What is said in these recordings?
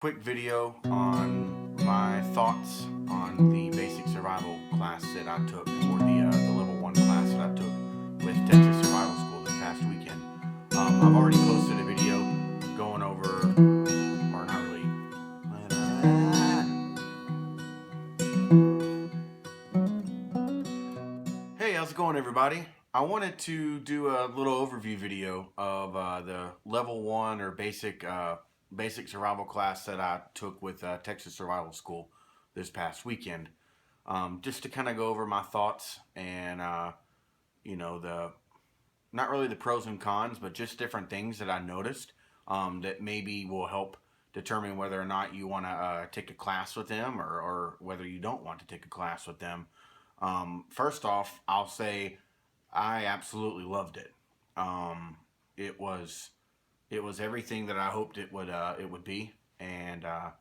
Quick video on my thoughts on the basic survival class that I took, or the level 1 class that I took with Texas Survival School this past weekend. I've already posted a video going over, or not really. Hey, how's it going, everybody? I wanted to do a little overview video of the level 1 or basic survival class that I took with Texas Survival School this past weekend. Just to kind of go over my thoughts and the not really the pros and cons, but just different things that I noticed that maybe will help determine whether or not you want to take a class with them, or whether you don't want to take a class with them. First off, I'll say I absolutely loved it. Um, it was it was everything that I hoped it would be, and I've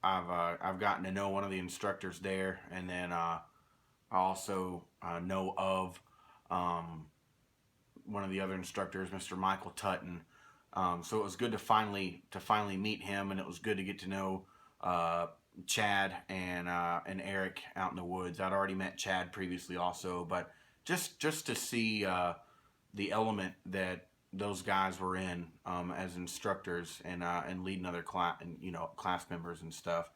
gotten to know one of the instructors there, and then I also know of um, one of the other instructors, Mr. Michael Tutton. So it was good to finally meet him, and it was good to get to know uh, Chad and Eric out in the woods. I'd already met Chad previously, also, but just to see the element that those guys were in as instructors and leading other class members and stuff.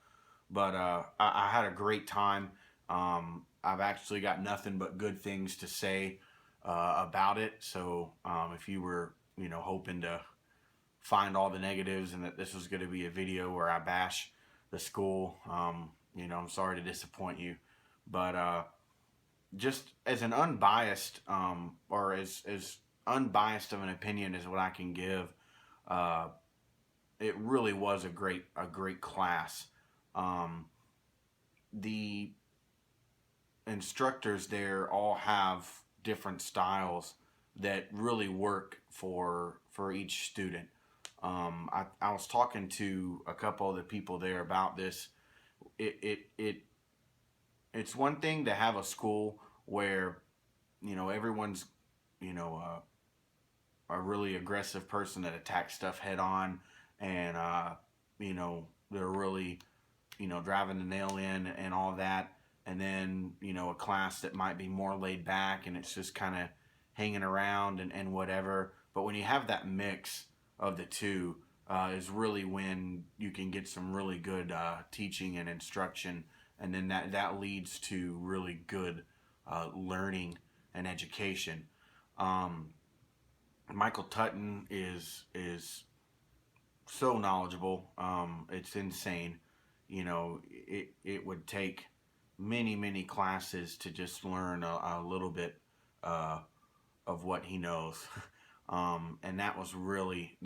But I had a great time. I've actually got nothing but good things to say about it. So if you were hoping to find all the negatives and that this was going to be a video where I bash the school, I'm sorry to disappoint you. But just as an unbiased or as unbiased of an opinion as what I can give, uh, it really was a great class. Um, the instructors there all have different styles that really work for each student. I was talking to a couple of the people there about this. It's one thing to have a school where everyone's you know a really aggressive person that attacks stuff head on, and they're really driving the nail in and all that. And then a class that might be more laid back and it's just kind of hanging around and whatever. But when you have that mix of the two, is really when you can get some really good teaching and instruction, and then that leads to really good learning and education. um, Michael Tutton is so knowledgeable. It's insane. It would take many classes to just learn a little bit uh, of what he knows, and that was really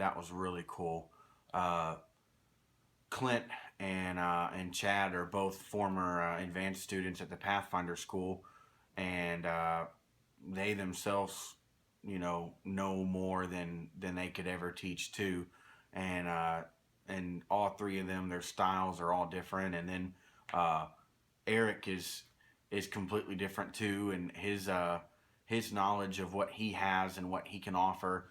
cool. Uh, Clint and Chad are both former advanced students at the Pathfinder School, and they themselves, know more than they could ever teach too, and all three of them, their styles are all different, and then uh, Eric is completely different too, and his knowledge of what he has and what he can offer,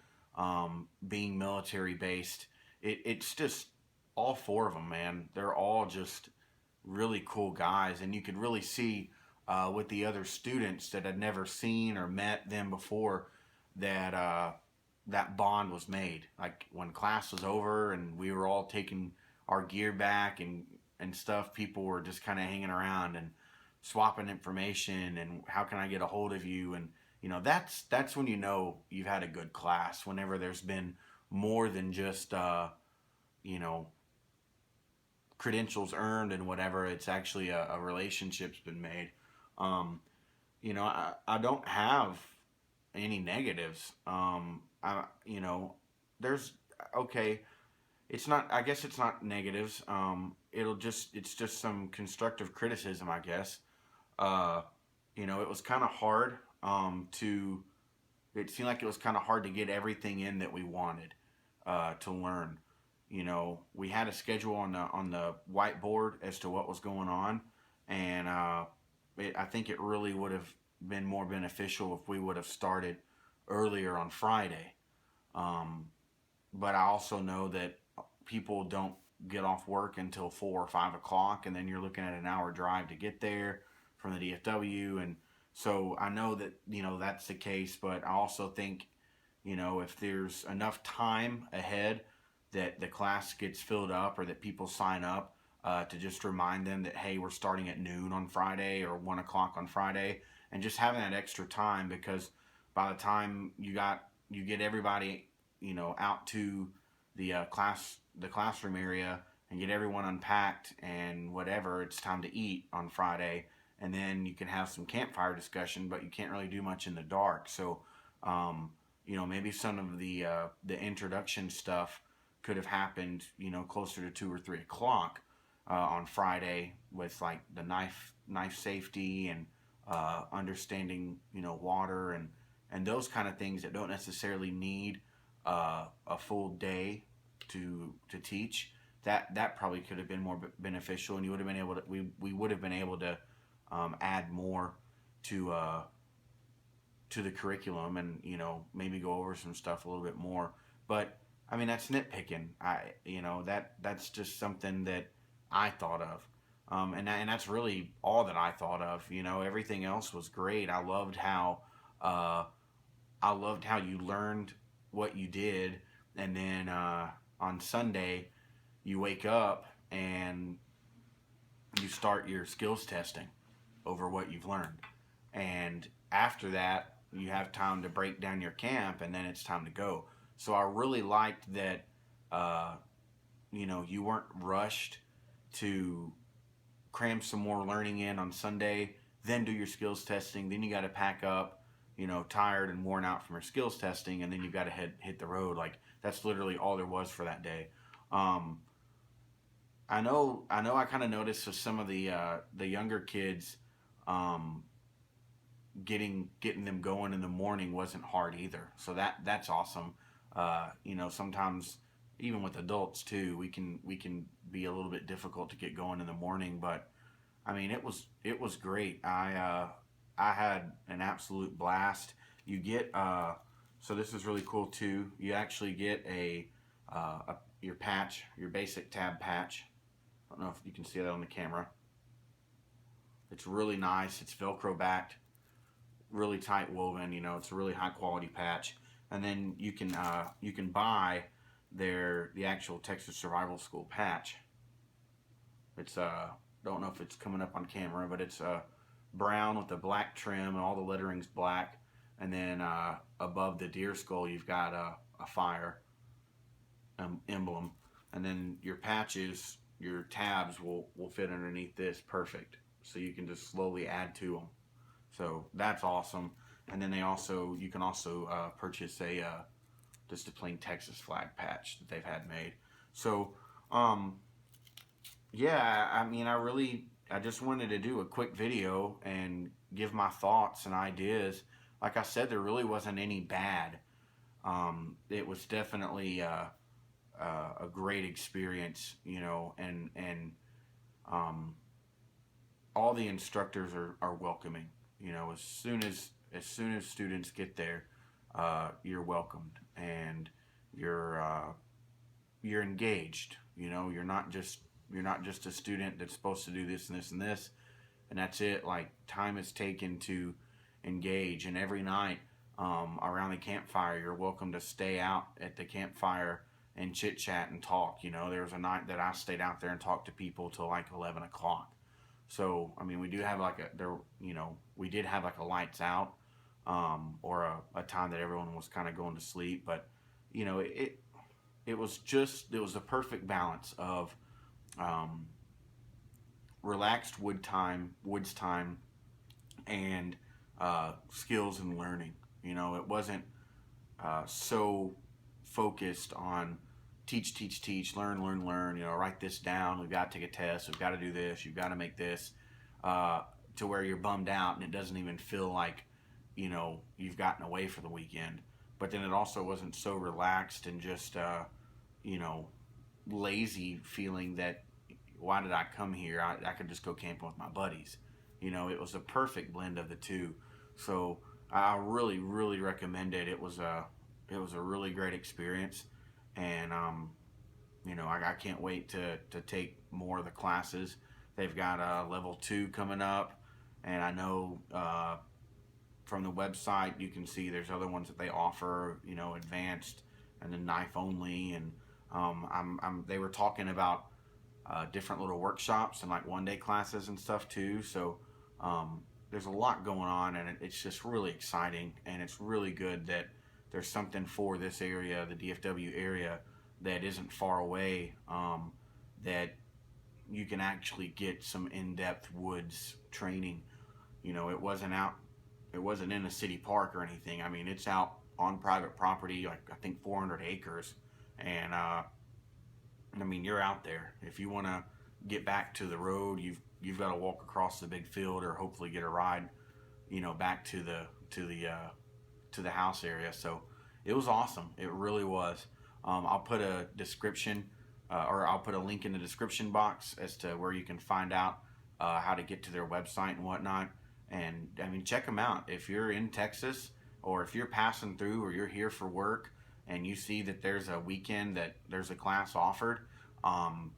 being military based, it's just all four of them, man. They're all just really cool guys, and you could really see with the other students that had never seen or met them before that that bond was made. Like when class was over and we were all taking our gear back and stuff, people were just kind of hanging around and swapping information and how can I get a hold of you, and that's when you've had a good class, whenever there's been more than just you know credentials earned and whatever. It's actually a relationship's been made. um, I don't have any negatives. There's okay. It's not. I guess it's not negatives. It's just some constructive criticism, I guess. Uh, it was kind of hard. It seemed like it was kind of hard to get everything in that we wanted to learn. We had a schedule on the whiteboard as to what was going on, and I think it really would have been more beneficial if we would have started earlier on Friday. Um, but I also know that people don't get off work until 4 or 5 o'clock, and then you're looking at an hour drive to get there from the DFW. And so I know that, that's the case, but I also think, if there's enough time ahead that the class gets filled up or that people sign up, to just remind them that, hey, we're starting at noon on Friday or 1 o'clock on Friday, and just having that extra time, because by the time you get everybody, out to the classroom area, and get everyone unpacked and whatever, it's time to eat on Friday, and then you can have some campfire discussion, but you can't really do much in the dark. So, maybe some of the introduction stuff could have happened, closer to 2 or 3 o'clock on Friday, with like the knife safety and understanding, water and those kind of things that don't necessarily need a full day to teach. That probably could have been more beneficial, and you would have been able to we would have been able to add more to the curriculum, and maybe go over some stuff a little bit more. But I mean, that's nitpicking. That's just something that I thought of, and that's really all that I thought of. Everything else was great. Uh, I loved how you learned what you did, and then on Sunday you wake up and you start your skills testing over what you've learned, and after that you have time to break down your camp, and then it's time to go. So I really liked that. Uh, you weren't rushed to cram some more learning in on Sunday, then do your skills testing, then you got to pack up, tired and worn out from your skills testing, and then you got to hit the road. Like, that's literally all there was for that day. Um, I kind of noticed with some of the younger kids, um, getting them going in the morning wasn't hard either. So that's awesome. Sometimes even with adults too, we can be a little bit difficult to get going in the morning, but I mean, it was great. I had an absolute blast. You get so this is really cool too. You actually get your patch, your basic tab patch. I don't know if you can see that on the camera. It's really nice. It's Velcro backed, really tight woven. It's a really high quality patch. And then you can buy the actual Texas Survival School patch. It's don't know if it's coming up on camera, but it's brown with a black trim, and all the lettering's black. And then above the deer skull, you've got a fire emblem. And then your patches, your tabs will fit underneath this perfect. So you can just slowly add to them. So that's awesome. And then you can also purchase just a plain Texas flag patch that they've had made. So yeah, I mean, I just wanted to do a quick video and give my thoughts and ideas. Like I said, there really wasn't any bad. It was definitely a great experience, and um, all the instructors are welcoming. As soon as students get there, you're welcomed, and you're you're engaged. You're not just a student that's supposed to do this and this and this, and that's it. Like, time is taken to engage, and every night around the campfire, you're welcome to stay out at the campfire and chit chat and talk. There was a night that I stayed out there and talked to people till like 11 o'clock. So I mean, we do have like we did have like a lights out, or a time that everyone was kind of going to sleep, but it was a perfect balance of um, relaxed woods time, and skills and learning. It wasn't so focused on teach, teach, teach, learn, learn, learn. Write this down. We've got to take a test. We've got to do this. You've got to make this. To where you're bummed out and it doesn't even feel like you've gotten away for the weekend. But then it also wasn't so relaxed and just you know lazy feeling that, why did I come here? I could just go camping with my buddies. It was a perfect blend of the two. So I really, really recommend it. It was a really great experience, and I can't wait to take more of the classes. They've got level 2 coming up, and I know from the website you can see there's other ones that they offer, advanced and then knife only, and they were talking about different little workshops and like 1 day classes and stuff too. So there's a lot going on, and it's just really exciting, and it's really good that there's something for this area, the DFW area, that isn't far away, that you can actually get some in-depth woods training. It wasn't in a city park or anything. I mean, it's out on private property, like I think 400 acres, and I mean, you're out there. If you want to get back to the road, you've got to walk across the big field, or hopefully get a ride, back to the house area. So it was awesome. It really was. I'll put a description, or I'll put a link in the description box as to where you can find out how to get to their website and whatnot. And I mean, check them out. If you're in Texas, or if you're passing through, or you're here for work, and you see that there's a weekend that there's a class offered, um,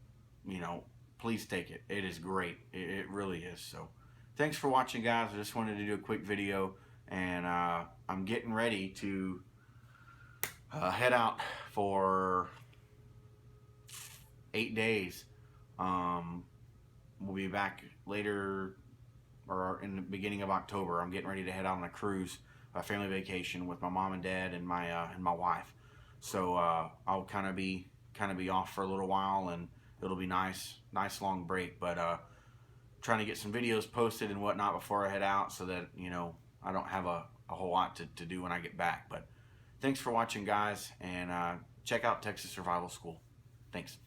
please take it. It is great. It really is. So thanks for watching, guys. I just wanted to do a quick video, and I'm getting ready to head out for 8 days. We'll be back later, or in the beginning of October. I'm getting ready to head out on a cruise, a family vacation with my mom and dad and my wife. So I'll kind of be off for a little while, and it'll be nice long break. But trying to get some videos posted and whatnot before I head out, so that I don't have a whole lot to do when I get back. But thanks for watching, guys, and check out Texas Survival School. Thanks.